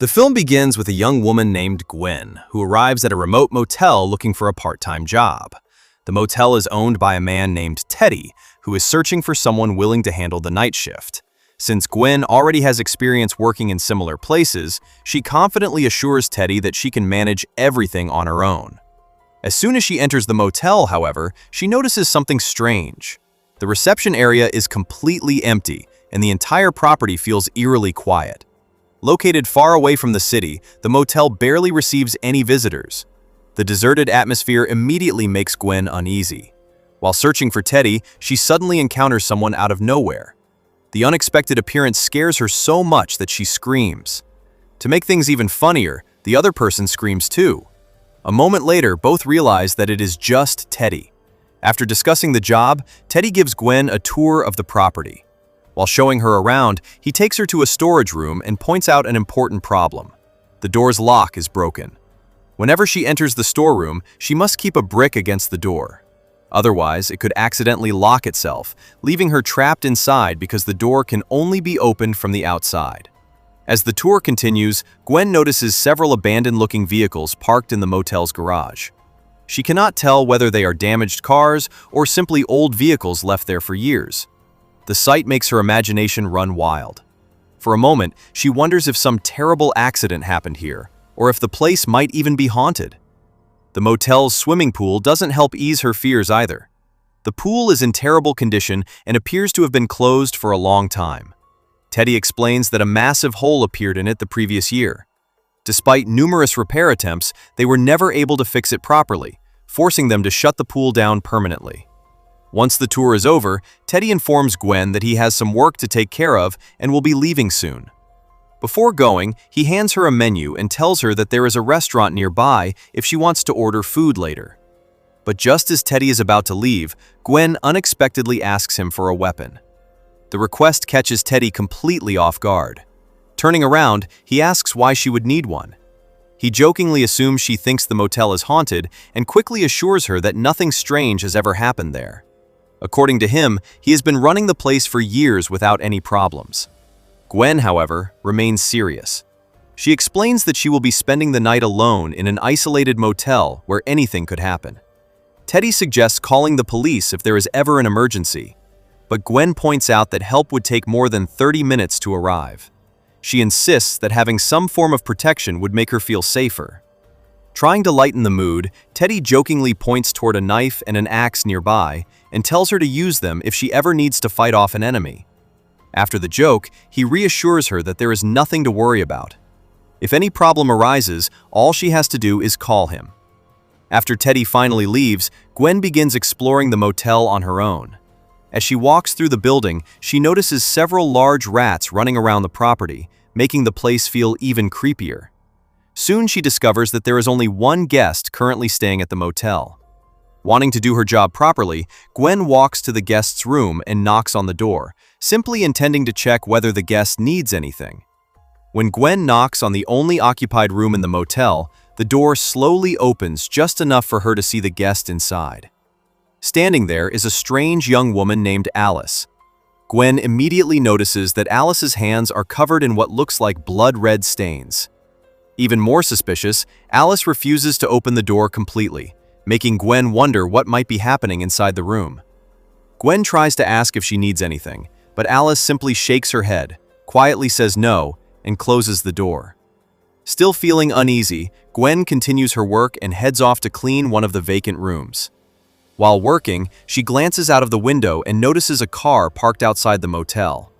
The film begins with a young woman named Gwen, who arrives at a remote motel looking for a part-time job. The motel is owned by a man named Teddy, who is searching for someone willing to handle the night shift. Since Gwen already has experience working in similar places, she confidently assures Teddy that she can manage everything on her own. As soon as she enters the motel, however, she notices something strange. The reception area is completely empty, and the entire property feels eerily quiet. Located far away from the city, the motel barely receives any visitors. The deserted atmosphere immediately makes Gwen uneasy. While searching for Teddy, she suddenly encounters someone out of nowhere. The unexpected appearance scares her so much that she screams. To make things even funnier, the other person screams too. A moment later, both realize that it is just Teddy. After discussing the job, Teddy gives Gwen a tour of the property. While showing her around, he takes her to a storage room and points out an important problem. The door's lock is broken. Whenever she enters the storeroom, she must keep a brick against the door. Otherwise, it could accidentally lock itself, leaving her trapped inside because the door can only be opened from the outside. As the tour continues, Gwen notices several abandoned-looking vehicles parked in the motel's garage. She cannot tell whether they are damaged cars or simply old vehicles left there for years. The sight makes her imagination run wild. For a moment, she wonders if some terrible accident happened here, or if the place might even be haunted. The motel's swimming pool doesn't help ease her fears either. The pool is in terrible condition and appears to have been closed for a long time. Teddy explains that a massive hole appeared in it the previous year. Despite numerous repair attempts, they were never able to fix it properly, forcing them to shut the pool down permanently. Once the tour is over, Teddy informs Gwen that he has some work to take care of and will be leaving soon. Before going, he hands her a menu and tells her that there is a restaurant nearby if she wants to order food later. But just as Teddy is about to leave, Gwen unexpectedly asks him for a weapon. The request catches Teddy completely off guard. Turning around, he asks why she would need one. He jokingly assumes she thinks the motel is haunted and quickly assures her that nothing strange has ever happened there. According to him, he has been running the place for years without any problems. Gwen, however, remains serious. She explains that she will be spending the night alone in an isolated motel where anything could happen. Teddy suggests calling the police if there is ever an emergency, but Gwen points out that help would take more than 30 minutes to arrive. She insists that having some form of protection would make her feel safer. Trying to lighten the mood, Teddy jokingly points toward a knife and an axe nearby and tells her to use them if she ever needs to fight off an enemy. After the joke, he reassures her that there is nothing to worry about. If any problem arises, all she has to do is call him. After Teddy finally leaves, Gwen begins exploring the motel on her own. As she walks through the building, she notices several large rats running around the property, making the place feel even creepier. Soon she discovers that there is only one guest currently staying at the motel. Wanting to do her job properly, Gwen walks to the guest's room and knocks on the door, simply intending to check whether the guest needs anything. When Gwen knocks on the only occupied room in the motel, the door slowly opens just enough for her to see the guest inside. Standing there is a strange young woman named Alice. Gwen immediately notices that Alice's hands are covered in what looks like blood-red stains. Even more suspicious, Alice refuses to open the door completely, making Gwen wonder what might be happening inside the room. Gwen tries to ask if she needs anything, but Alice simply shakes her head, quietly says no, and closes the door. Still feeling uneasy, Gwen continues her work and heads off to clean one of the vacant rooms. While working, she glances out of the window and notices a car parked outside the motel.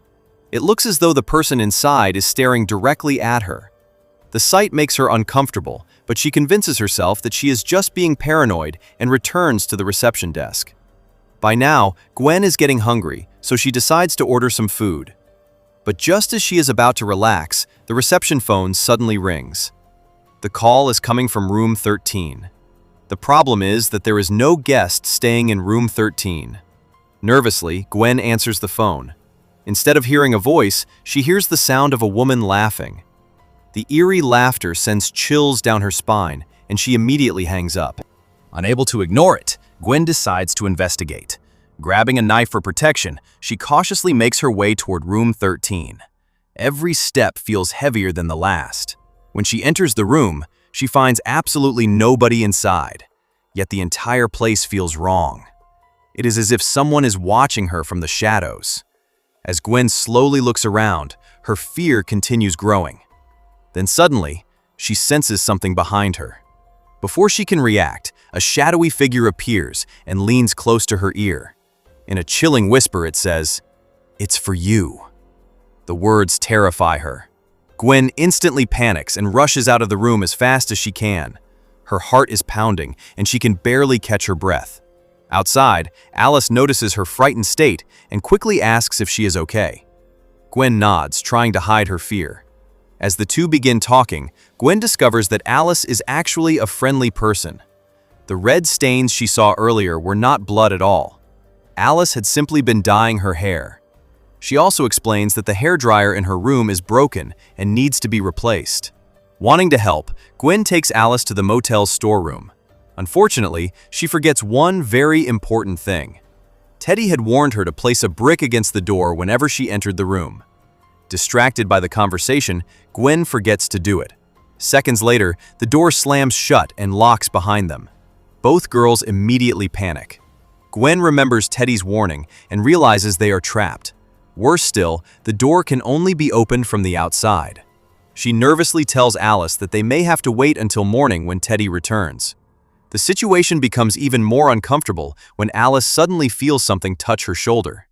It looks as though the person inside is staring directly at her. The sight makes her uncomfortable, but she convinces herself that she is just being paranoid and returns to the reception desk. By now, Gwen is getting hungry, so she decides to order some food. But just as she is about to relax, the reception phone suddenly rings. The call is coming from room 13. The problem is that there is no guest staying in room 13. Nervously, Gwen answers the phone. Instead of hearing a voice, she hears the sound of a woman laughing. The eerie laughter sends chills down her spine, and she immediately hangs up. Unable to ignore it, Gwen decides to investigate. Grabbing a knife for protection, she cautiously makes her way toward room 13. Every step feels heavier than the last. When she enters the room, she finds absolutely nobody inside, yet the entire place feels wrong. It is as if someone is watching her from the shadows. As Gwen slowly looks around, her fear continues growing. Then suddenly, she senses something behind her. Before she can react, a shadowy figure appears and leans close to her ear. In a chilling whisper, it says, "It's for you." The words terrify her. Gwen instantly panics and rushes out of the room as fast as she can. Her heart is pounding, and she can barely catch her breath. Outside, Alice notices her frightened state and quickly asks if she is okay. Gwen nods, trying to hide her fear. As the two begin talking, Gwen discovers that Alice is actually a friendly person. The red stains she saw earlier were not blood at all. Alice had simply been dyeing her hair. She also explains that the hairdryer in her room is broken and needs to be replaced. Wanting to help, Gwen takes Alice to the motel's storeroom. Unfortunately, she forgets one very important thing. Teddy had warned her to place a brick against the door whenever she entered the room. Distracted by the conversation, Gwen forgets to do it. Seconds later, the door slams shut and locks behind them. Both girls immediately panic. Gwen remembers Teddy's warning and realizes they are trapped. Worse still, the door can only be opened from the outside. She nervously tells Alice that they may have to wait until morning when Teddy returns. The situation becomes even more uncomfortable when Alice suddenly feels something touch her shoulder.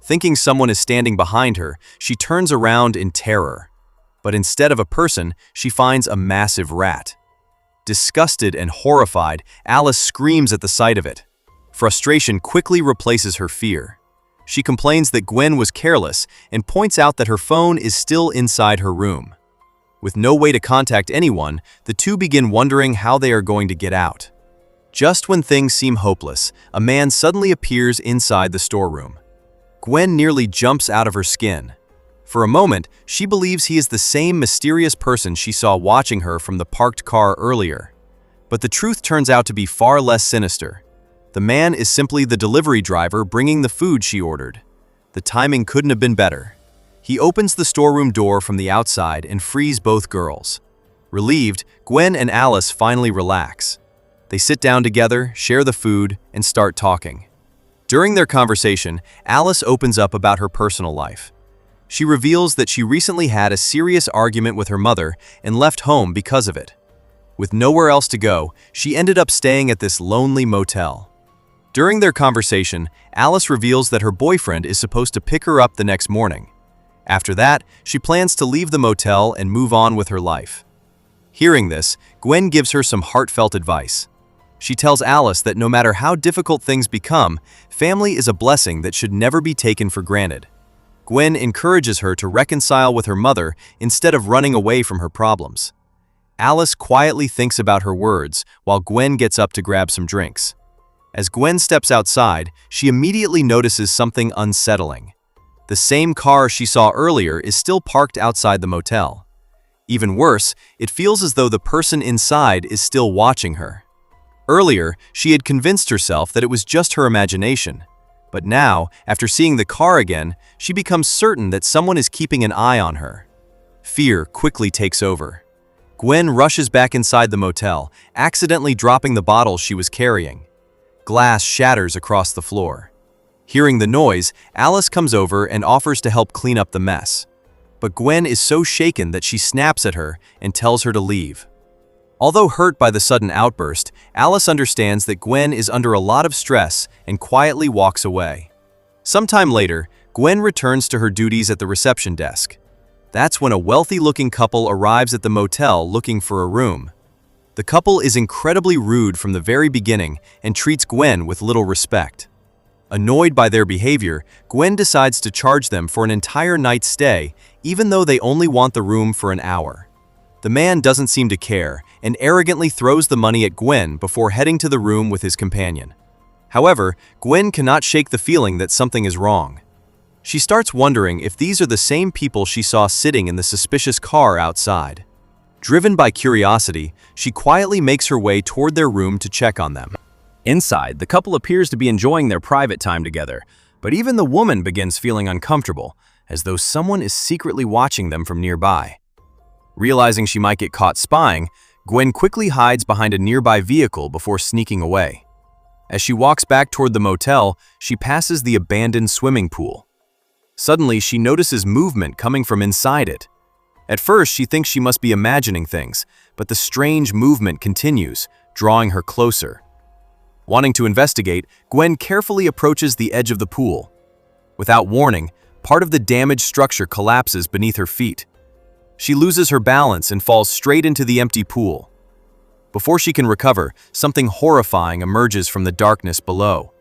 Thinking someone is standing behind her, she turns around in terror. But instead of a person, she finds a massive rat. Disgusted and horrified, Alice screams at the sight of it. Frustration quickly replaces her fear. She complains that Gwen was careless and points out that her phone is still inside her room. With no way to contact anyone, the two begin wondering how they are going to get out. Just when things seem hopeless, a man suddenly appears inside the storeroom. Gwen nearly jumps out of her skin. For a moment, she believes he is the same mysterious person she saw watching her from the parked car earlier. But the truth turns out to be far less sinister. The man is simply the delivery driver bringing the food she ordered. The timing couldn't have been better. He opens the storeroom door from the outside and frees both girls. Relieved, Gwen and Alice finally relax. They sit down together, share the food, and start talking. During their conversation, Alice opens up about her personal life. She reveals that she recently had a serious argument with her mother and left home because of it. With nowhere else to go, she ended up staying at this lonely motel. During their conversation, Alice reveals that her boyfriend is supposed to pick her up the next morning. After that, she plans to leave the motel and move on with her life. Hearing this, Gwen gives her some heartfelt advice. She tells Alice that no matter how difficult things become, family is a blessing that should never be taken for granted. Gwen encourages her to reconcile with her mother instead of running away from her problems. Alice quietly thinks about her words while Gwen gets up to grab some drinks. As Gwen steps outside, she immediately notices something unsettling. The same car she saw earlier is still parked outside the motel. Even worse, it feels as though the person inside is still watching her. Earlier, she had convinced herself that it was just her imagination. But now, after seeing the car again, she becomes certain that someone is keeping an eye on her. Fear quickly takes over. Gwen rushes back inside the motel, accidentally dropping the bottle she was carrying. Glass shatters across the floor. Hearing the noise, Alice comes over and offers to help clean up the mess. But Gwen is so shaken that she snaps at her and tells her to leave. Although hurt by the sudden outburst, Alice understands that Gwen is under a lot of stress and quietly walks away. Sometime later, Gwen returns to her duties at the reception desk. That's when a wealthy-looking couple arrives at the motel looking for a room. The couple is incredibly rude from the very beginning and treats Gwen with little respect. Annoyed by their behavior, Gwen decides to charge them for an entire night's stay, even though they only want the room for an hour. The man doesn't seem to care and arrogantly throws the money at Gwen before heading to the room with his companion. However, Gwen cannot shake the feeling that something is wrong. She starts wondering if these are the same people she saw sitting in the suspicious car outside. Driven by curiosity, she quietly makes her way toward their room to check on them. Inside, the couple appears to be enjoying their private time together, but even the woman begins feeling uncomfortable, as though someone is secretly watching them from nearby. Realizing she might get caught spying, Gwen quickly hides behind a nearby vehicle before sneaking away. As she walks back toward the motel, she passes the abandoned swimming pool. Suddenly, she notices movement coming from inside it. At first, she thinks she must be imagining things, but the strange movement continues, drawing her closer. Wanting to investigate, Gwen carefully approaches the edge of the pool. Without warning, part of the damaged structure collapses beneath her feet. She loses her balance and falls straight into the empty pool. Before she can recover, something horrifying emerges from the darkness below.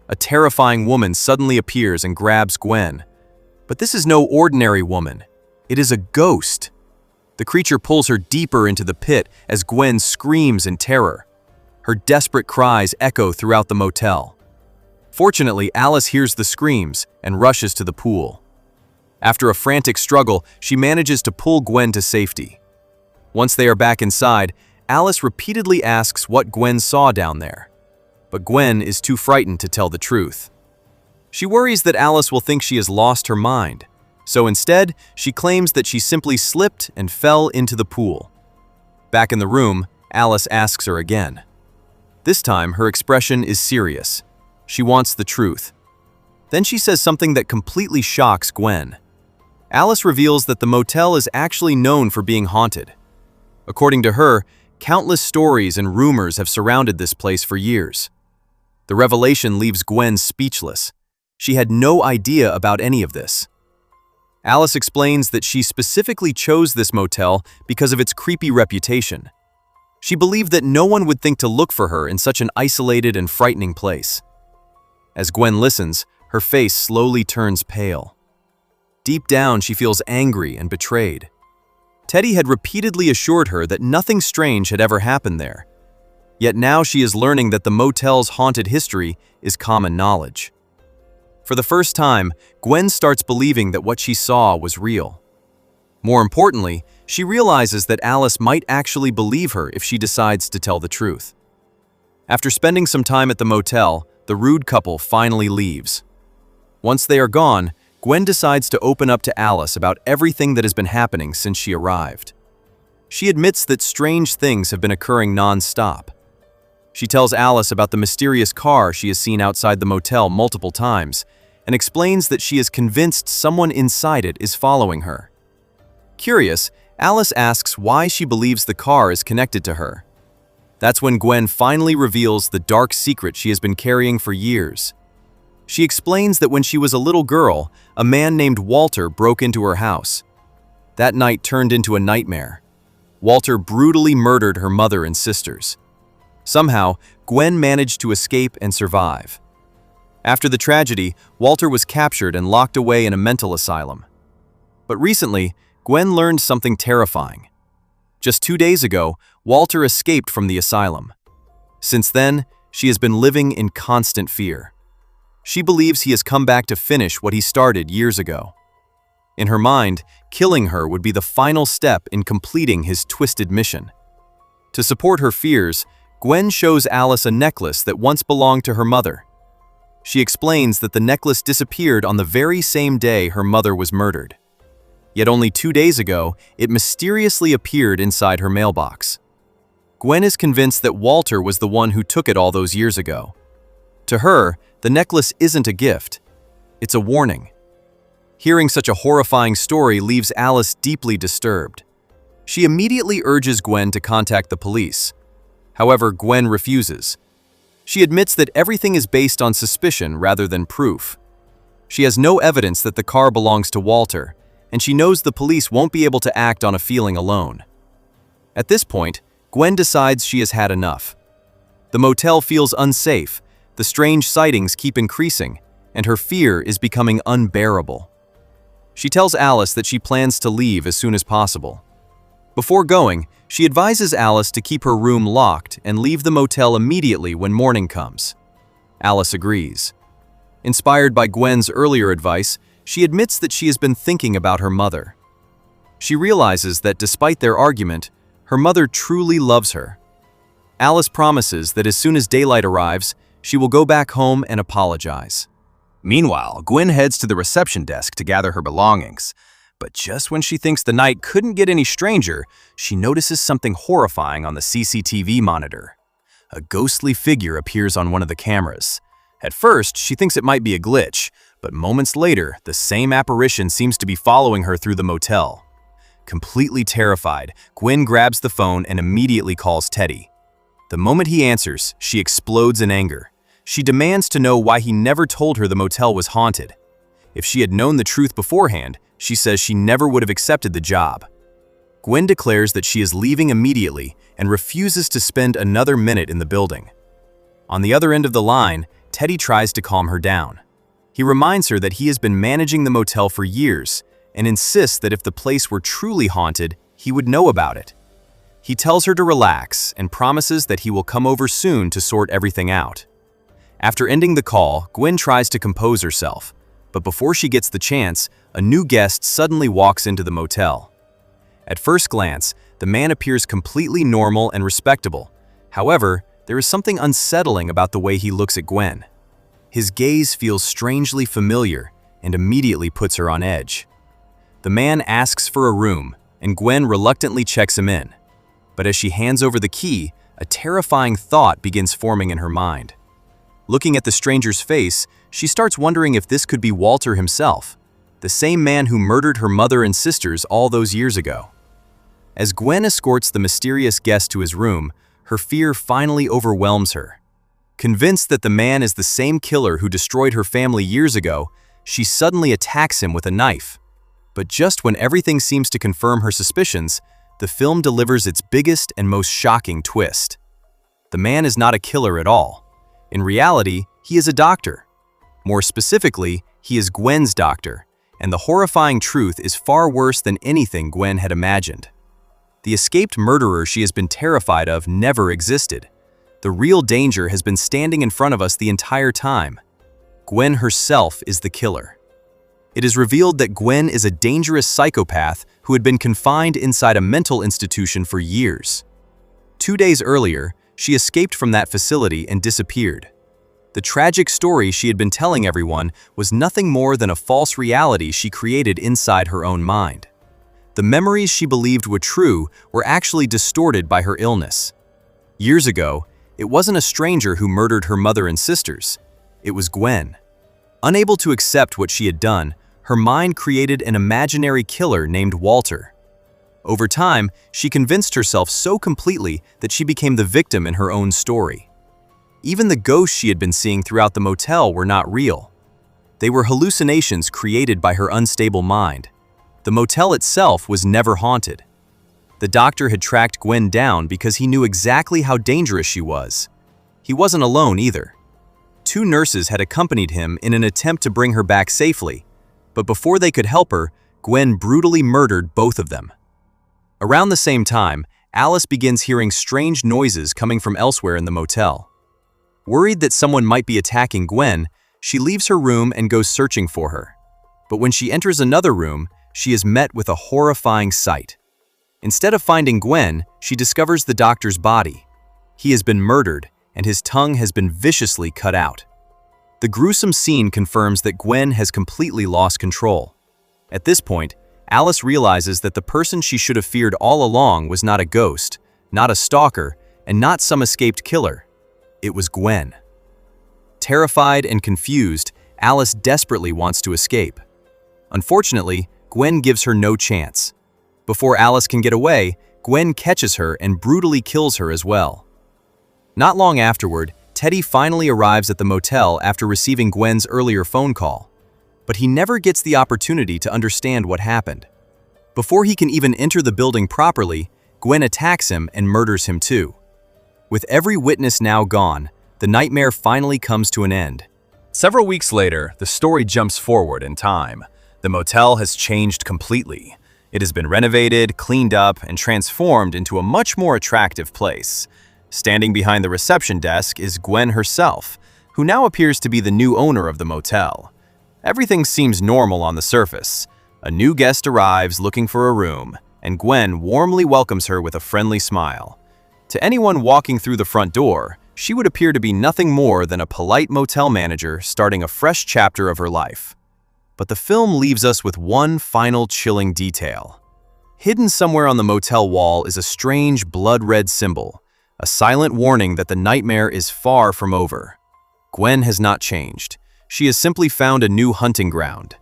A terrifying woman suddenly appears and grabs Gwen. But this is no ordinary woman. It is a ghost. The creature pulls her deeper into the pit as Gwen screams in terror. Her desperate cries echo throughout the motel. Fortunately, Alice hears the screams and rushes to the pool. After a frantic struggle, she manages to pull Gwen to safety. Once they are back inside, Alice repeatedly asks what Gwen saw down there. But Gwen is too frightened to tell the truth. She worries that Alice will think she has lost her mind. So instead, she claims that she simply slipped and fell into the pool. Back in the room, Alice asks her again. This time, her expression is serious. She wants the truth. Then she says something that completely shocks Gwen. Alice reveals that the motel is actually known for being haunted. According to her, countless stories and rumors have surrounded this place for years. The revelation leaves Gwen speechless. She had no idea about any of this. Alice explains that she specifically chose this motel because of its creepy reputation. She believed that no one would think to look for her in such an isolated and frightening place. As Gwen listens, her face slowly turns pale. Deep down, she feels angry and betrayed. Teddy had repeatedly assured her that nothing strange had ever happened there. Yet now she is learning that the motel's haunted history is common knowledge. For the first time, Gwen starts believing that what she saw was real. More importantly, she realizes that Alice might actually believe her if she decides to tell the truth. After spending some time at the motel, the rude couple finally leaves. Once they are gone, Gwen decides to open up to Alice about everything that has been happening since she arrived. She admits that strange things have been occurring non-stop. She tells Alice about the mysterious car she has seen outside the motel multiple times and explains that she is convinced someone inside it is following her. Curious, Alice asks why she believes the car is connected to her. That's when Gwen finally reveals the dark secret she has been carrying for years. She explains that when she was a little girl, a man named Walter broke into her house. That night turned into a nightmare. Walter brutally murdered her mother and sisters. Somehow, Gwen managed to escape and survive. After the tragedy, Walter was captured and locked away in a mental asylum. But recently, Gwen learned something terrifying. Just 2 days ago, Walter escaped from the asylum. Since then, she has been living in constant fear. She believes he has come back to finish what he started years ago. In her mind, killing her would be the final step in completing his twisted mission. To support her fears, Gwen shows Alice a necklace that once belonged to her mother. She explains that the necklace disappeared on the very same day her mother was murdered. Yet only 2 days ago, it mysteriously appeared inside her mailbox. Gwen is convinced that Walter was the one who took it all those years ago. To her, the necklace isn't a gift. It's a warning. Hearing such a horrifying story leaves Alice deeply disturbed. She immediately urges Gwen to contact the police. However, Gwen refuses. She admits that everything is based on suspicion rather than proof. She has no evidence that the car belongs to Walter, and she knows the police won't be able to act on a feeling alone. At this point, Gwen decides she has had enough. The motel feels unsafe, the strange sightings keep increasing, and her fear is becoming unbearable. She tells Alice that she plans to leave as soon as possible. Before going, she advises Alice to keep her room locked and leave the motel immediately when morning comes. Alice agrees. Inspired by Gwen's earlier advice, she admits that she has been thinking about her mother. She realizes that despite their argument, her mother truly loves her. Alice promises that as soon as daylight arrives, she will go back home and apologize. Meanwhile, Gwen heads to the reception desk to gather her belongings. But just when she thinks the night couldn't get any stranger, she notices something horrifying on the CCTV monitor. A ghostly figure appears on one of the cameras. At first, she thinks it might be a glitch, but moments later, the same apparition seems to be following her through the motel. Completely terrified, Gwen grabs the phone and immediately calls Teddy. The moment he answers, she explodes in anger. She demands to know why he never told her the motel was haunted. If she had known the truth beforehand, she says she never would have accepted the job. Gwen declares that she is leaving immediately and refuses to spend another minute in the building. On the other end of the line, Teddy tries to calm her down. He reminds her that he has been managing the motel for years and insists that if the place were truly haunted, he would know about it. He tells her to relax and promises that he will come over soon to sort everything out. After ending the call, Gwen tries to compose herself, but before she gets the chance, a new guest suddenly walks into the motel. At first glance, the man appears completely normal and respectable. However, there is something unsettling about the way he looks at Gwen. His gaze feels strangely familiar and immediately puts her on edge. The man asks for a room, and Gwen reluctantly checks him in. But as she hands over the key, a terrifying thought begins forming in her mind. Looking at the stranger's face, she starts wondering if this could be Walter himself, the same man who murdered her mother and sisters all those years ago. As Gwen escorts the mysterious guest to his room, her fear finally overwhelms her. Convinced that the man is the same killer who destroyed her family years ago, she suddenly attacks him with a knife. But just when everything seems to confirm her suspicions, the film delivers its biggest and most shocking twist. The man is not a killer at all. In reality, he is a doctor. More specifically, he is Gwen's doctor, and the horrifying truth is far worse than anything Gwen had imagined. The escaped murderer she has been terrified of never existed. The real danger has been standing in front of us the entire time. Gwen herself is the killer. It is revealed that Gwen is a dangerous psychopath who had been confined inside a mental institution for years. 2 days earlier, she escaped from that facility and disappeared. The tragic story she had been telling everyone was nothing more than a false reality she created inside her own mind. The memories she believed were true were actually distorted by her illness. Years ago, it wasn't a stranger who murdered her mother and sisters. It was Gwen. Unable to accept what she had done, her mind created an imaginary killer named Walter. Over time, she convinced herself so completely that she became the victim in her own story. Even the ghosts she had been seeing throughout the motel were not real. They were hallucinations created by her unstable mind. The motel itself was never haunted. The doctor had tracked Gwen down because he knew exactly how dangerous she was. He wasn't alone either. 2 nurses had accompanied him in an attempt to bring her back safely, but before they could help her, Gwen brutally murdered both of them. Around the same time, Alice begins hearing strange noises coming from elsewhere in the motel. Worried that someone might be attacking Gwen, she leaves her room and goes searching for her. But when she enters another room, she is met with a horrifying sight. Instead of finding Gwen, she discovers the doctor's body. He has been murdered, and his tongue has been viciously cut out. The gruesome scene confirms that Gwen has completely lost control. At this point, Alice realizes that the person she should have feared all along was not a ghost, not a stalker, and not some escaped killer. It was Gwen. Terrified and confused, Alice desperately wants to escape. Unfortunately, Gwen gives her no chance. Before Alice can get away, Gwen catches her and brutally kills her as well. Not long afterward, Teddy finally arrives at the motel after receiving Gwen's earlier phone call. But he never gets the opportunity to understand what happened. Before he can even enter the building properly, Gwen attacks him and murders him too. With every witness now gone, the nightmare finally comes to an end. Several weeks later, the story jumps forward in time. The motel has changed completely. It has been renovated, cleaned up, and transformed into a much more attractive place. Standing behind the reception desk is Gwen herself, who now appears to be the new owner of the motel. Everything seems normal on the surface. A new guest arrives looking for a room, and Gwen warmly welcomes her with a friendly smile. To anyone walking through the front door, she would appear to be nothing more than a polite motel manager starting a fresh chapter of her life. But the film leaves us with one final chilling detail. Hidden somewhere on the motel wall is a strange blood-red symbol, a silent warning that the nightmare is far from over. Gwen has not changed. She has simply found a new hunting ground.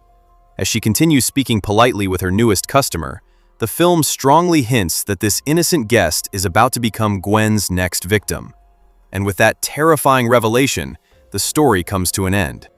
As she continues speaking politely with her newest customer, the film strongly hints that this innocent guest is about to become Gwen's next victim. And with that terrifying revelation, the story comes to an end.